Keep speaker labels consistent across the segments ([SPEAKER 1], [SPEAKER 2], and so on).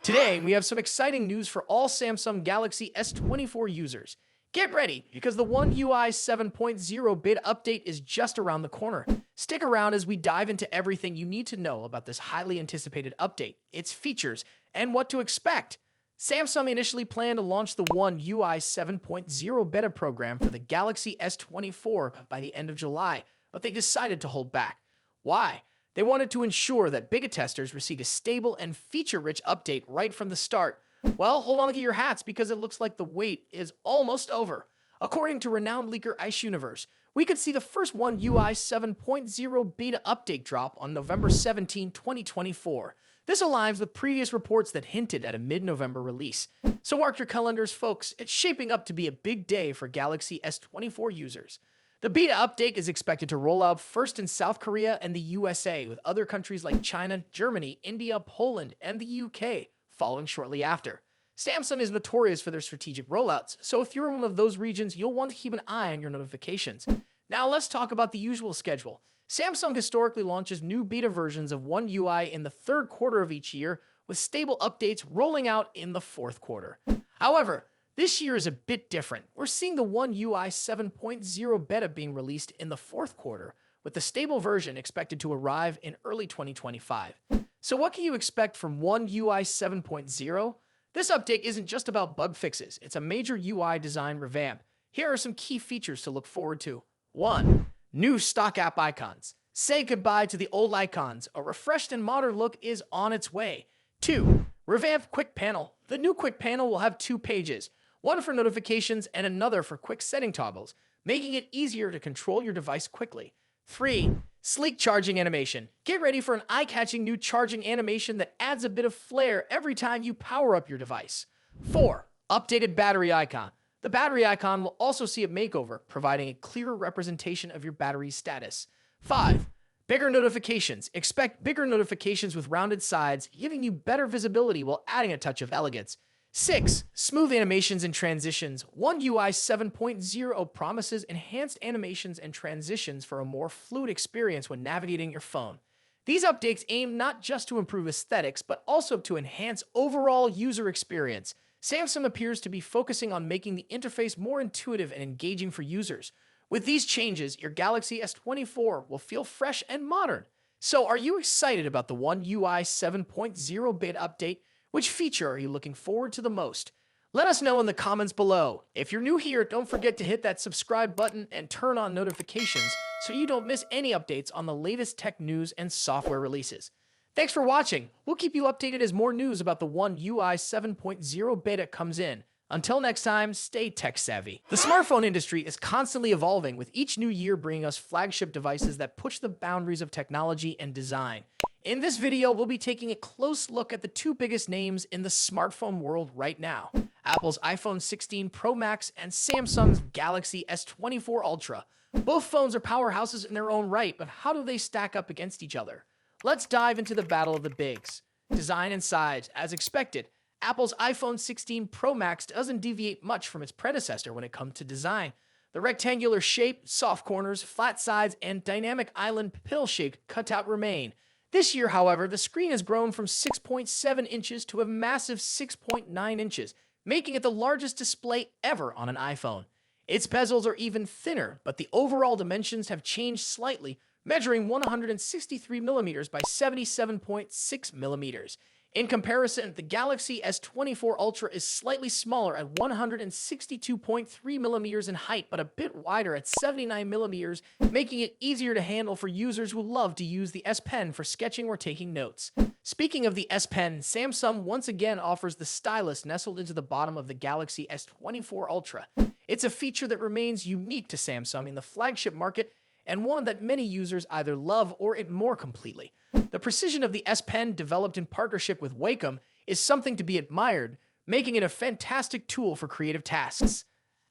[SPEAKER 1] Today, we have some exciting news for all Samsung Galaxy S24 users. Get ready, because the One UI 7.0 beta update is just around the corner. Stick around as we dive into everything you need to know about this highly anticipated update, its features, and what to expect. Samsung initially planned to launch the One UI 7.0 beta program for the Galaxy S24 by the end of July, but they decided to hold back. Why? They wanted to ensure that beta testers received a stable and feature-rich update right from the start. Well, hold on to your hats because it looks like the wait is almost over. According to renowned leaker Ice Universe, we could see the first One UI 7.0 beta update drop on November 17, 2024. This aligns with previous reports that hinted at a mid-November release. So mark your calendars, folks. It's shaping up to be a big day for Galaxy S24 users. The beta update is expected to roll out first in South Korea and the USA, with other countries like China, Germany, India, Poland, and the UK following shortly after. Samsung is notorious for their strategic rollouts, so if you're in one of those regions, you'll want to keep an eye on your notifications. Now let's talk about the usual schedule. Samsung historically launches new beta versions of One UI in the third quarter of each year, with stable updates rolling out in the fourth quarter. However, this year is a bit different. We're seeing the One UI 7.0 beta being released in the fourth quarter, with the stable version expected to arrive in early 2025. So what can you expect from One UI 7.0? This update isn't just about bug fixes, it's a major UI design revamp. Here are some key features to look forward to. 1. New stock app icons. Say goodbye to the old icons. A refreshed and modern look is on its way. 2. Revamped Quick Panel. The new Quick Panel will have two pages, one for notifications and another for quick setting toggles, making it easier to control your device quickly. 3. Sleek charging animation. Get ready for an eye-catching new charging animation that adds a bit of flair every time you power up your device. 4. Updated battery icon. The battery icon will also see a makeover, providing a clearer representation of your battery status. 5. Bigger notifications. Expect bigger notifications with rounded sides, giving you better visibility while adding a touch of elegance. 6. Smooth animations and transitions. One UI 7.0 promises enhanced animations and transitions for a more fluid experience when navigating your phone. These updates aim not just to improve aesthetics, but also to enhance overall user experience. Samsung appears to be focusing on making the interface more intuitive and engaging for users. With these changes, your Galaxy S24 will feel fresh and modern. So are you excited about the One UI 7.0 beta update? Which feature are you looking forward to the most? Let us know in the comments below. If you're new here, don't forget to hit that subscribe button and turn on notifications so you don't miss any updates on the latest tech news and software releases. Thanks for watching. We'll keep you updated as more news about the One UI 7.0 beta comes in. Until next time, stay tech savvy. The smartphone industry is constantly evolving, with each new year bringing us flagship devices that push the boundaries of technology and design. In this video, we'll be taking a close look at the two biggest names in the smartphone world right now: Apple's iPhone 16 Pro Max and Samsung's Galaxy S24 Ultra. Both phones are powerhouses in their own right, but how do they stack up against each other? Let's dive into the battle of the bigs. Design and size. As expected, Apple's iPhone 16 Pro Max doesn't deviate much from its predecessor when it comes to design. The rectangular shape, soft corners, flat sides, and dynamic island pill-shaped cutout remain. This year, however, the screen has grown from 6.7 inches to a massive 6.9 inches, making it the largest display ever on an iPhone. Its bezels are even thinner, but the overall dimensions have changed slightly, measuring 163mm by 77.6mm. In comparison, the Galaxy S24 Ultra is slightly smaller at 162.3mm in height, but a bit wider at 79mm, making it easier to handle for users who love to use the S Pen for sketching or taking notes. Speaking of the S Pen, Samsung once again offers the stylus nestled into the bottom of the Galaxy S24 Ultra. It's a feature that remains unique to Samsung in the flagship market, and one that many users either love or ignore completely. The precision of the S Pen, developed in partnership with Wacom, is something to be admired, making it a fantastic tool for creative tasks.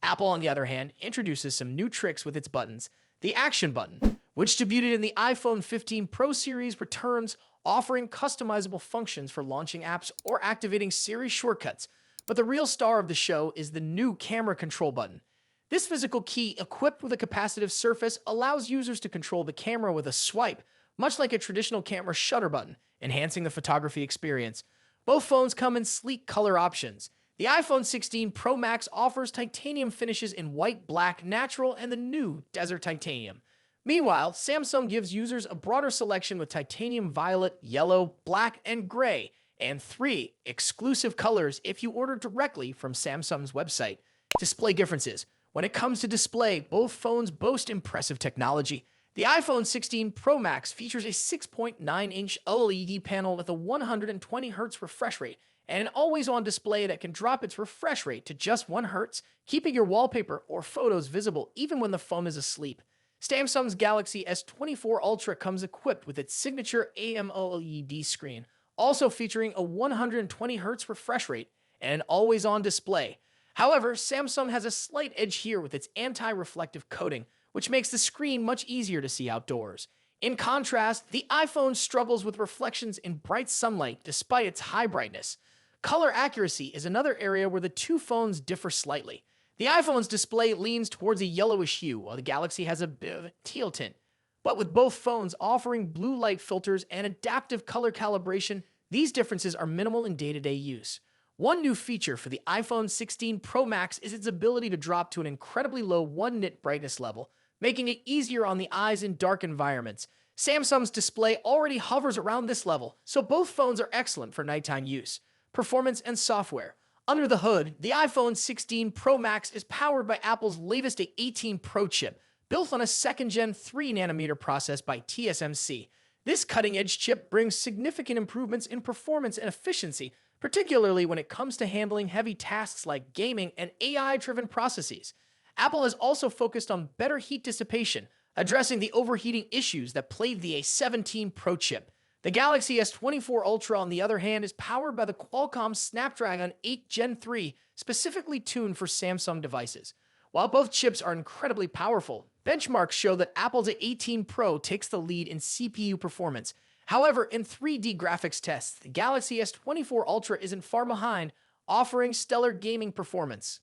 [SPEAKER 1] Apple, on the other hand, introduces some new tricks with its buttons. The Action button, which debuted in the iPhone 15 Pro series, returns, offering customizable functions for launching apps or activating Siri shortcuts. But the real star of the show is the new Camera Control button. This physical key, equipped with a capacitive surface, allows users to control the camera with a swipe, much like a traditional camera shutter button, enhancing the photography experience. Both phones come in sleek color options. The iPhone 16 Pro Max offers titanium finishes in white, black, natural, and the new Desert Titanium. Meanwhile, Samsung gives users a broader selection with titanium violet, yellow, black, and gray, and 3 exclusive colors if you order directly from Samsung's website. Display differences. When it comes to display, both phones boast impressive technology. The iPhone 16 Pro Max features a 6.9-inch OLED panel with a 120Hz refresh rate and an always-on display that can drop its refresh rate to just 1 Hz, keeping your wallpaper or photos visible even when the phone is asleep. Samsung's Galaxy S24 Ultra comes equipped with its signature AMOLED screen, also featuring a 120Hz refresh rate and an always-on display. However, Samsung has a slight edge here with its anti-reflective coating, which makes the screen much easier to see outdoors. In contrast, the iPhone struggles with reflections in bright sunlight despite its high brightness. Color accuracy is another area where the two phones differ slightly. The iPhone's display leans towards a yellowish hue, while the Galaxy has a bit of a teal tint. But with both phones offering blue light filters and adaptive color calibration, these differences are minimal in day-to-day use. One new feature for the iPhone 16 Pro Max is its ability to drop to an incredibly low 1-nit brightness level, making it easier on the eyes in dark environments. Samsung's display already hovers around this level, so both phones are excellent for nighttime use. Performance and software. Under the hood, the iPhone 16 Pro Max is powered by Apple's latest A18 Pro chip, built on a second-gen 3nm process by TSMC. This cutting-edge chip brings significant improvements in performance and efficiency, particularly when it comes to handling heavy tasks like gaming and AI-driven processes. Apple has also focused on better heat dissipation, addressing the overheating issues that plagued the A17 Pro chip. The Galaxy S24 Ultra, on the other hand, is powered by the Qualcomm Snapdragon 8 Gen 3, specifically tuned for Samsung devices. While both chips are incredibly powerful, benchmarks show that Apple's A18 Pro takes the lead in CPU performance. However, in 3D graphics tests, the Galaxy S24 Ultra isn't far behind, offering stellar gaming performance.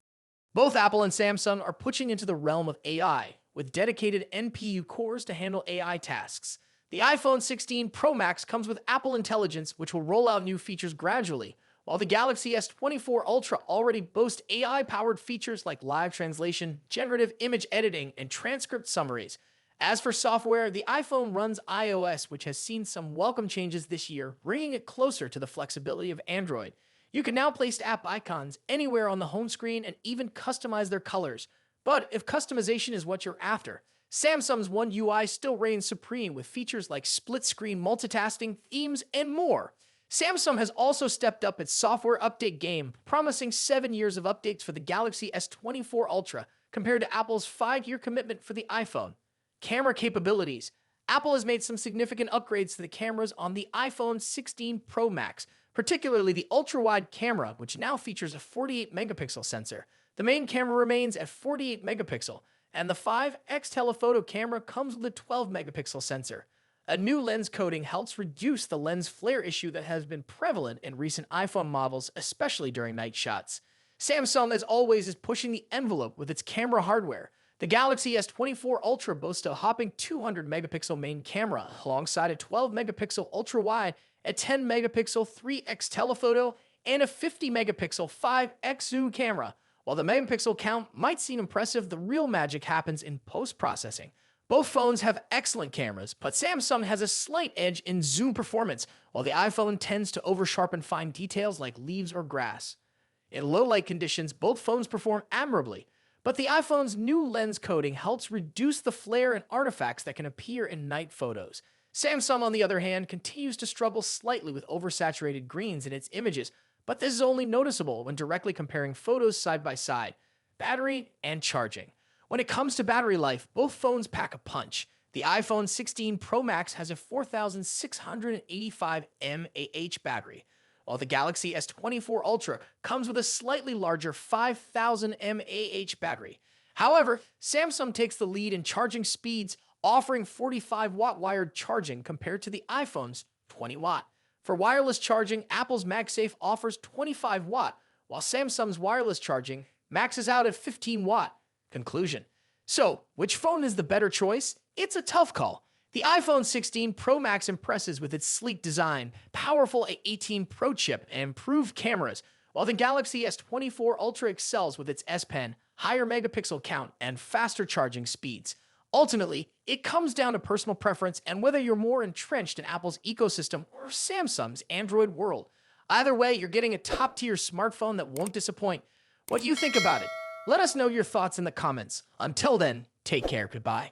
[SPEAKER 1] Both Apple and Samsung are pushing into the realm of AI, with dedicated NPU cores to handle AI tasks. The iPhone 16 Pro Max comes with Apple Intelligence, which will roll out new features gradually, while the Galaxy S24 Ultra already boasts AI-powered features like live translation, generative image editing, and transcript summaries. As for software, the iPhone runs iOS, which has seen some welcome changes this year, bringing it closer to the flexibility of Android. You can now place app icons anywhere on the home screen and even customize their colors. But if customization is what you're after, Samsung's One UI still reigns supreme with features like split-screen multitasking, themes, and more. Samsung has also stepped up its software update game, promising 7 years of updates for the Galaxy S24 Ultra, compared to Apple's 5-year commitment for the iPhone. Camera capabilities. Apple has made some significant upgrades to the cameras on the iPhone 16 Pro Max, particularly the ultra-wide camera, which now features a 48-megapixel sensor. The main camera remains at 48 megapixel, and the 5x telephoto camera comes with a 12-megapixel sensor. A new lens coating helps reduce the lens flare issue that has been prevalent in recent iPhone models, especially during night shots. Samsung, as always, is pushing the envelope with its camera hardware. The Galaxy S24 Ultra boasts a hopping 200-megapixel main camera, alongside a 12-megapixel ultra-wide, a 10-megapixel 3x telephoto, and a 50-megapixel 5x zoom camera. While the megapixel count might seem impressive, the real magic happens in post-processing. Both phones have excellent cameras, but Samsung has a slight edge in zoom performance, while the iPhone tends to over-sharpen fine details like leaves or grass. In low-light conditions, both phones perform admirably, but the iPhone's new lens coating helps reduce the flare and artifacts that can appear in night photos. Samsung, on the other hand, continues to struggle slightly with oversaturated greens in its images, but this is only noticeable when directly comparing photos side by side. Battery and charging. When it comes to battery life, both phones pack a punch. The iPhone 16 Pro Max has a 4,685 mAh battery, while the Galaxy S24 Ultra comes with a slightly larger 5,000 mAh battery. However, Samsung takes the lead in charging speeds, offering 45-watt wired charging compared to the iPhone's 20-watt. For wireless charging, Apple's MagSafe offers 25-watt, while Samsung's wireless charging maxes out at 15-watt. Conclusion. So, which phone is the better choice? It's a tough call. The iPhone 16 Pro Max impresses with its sleek design, powerful A18 Pro chip, and improved cameras, while the Galaxy S24 Ultra excels with its S Pen, higher megapixel count, and faster charging speeds. Ultimately, it comes down to personal preference and whether you're more entrenched in Apple's ecosystem or Samsung's Android world. Either way, you're getting a top-tier smartphone that won't disappoint. What do you think about it? Let us know your thoughts in the comments. Until then, take care. Goodbye.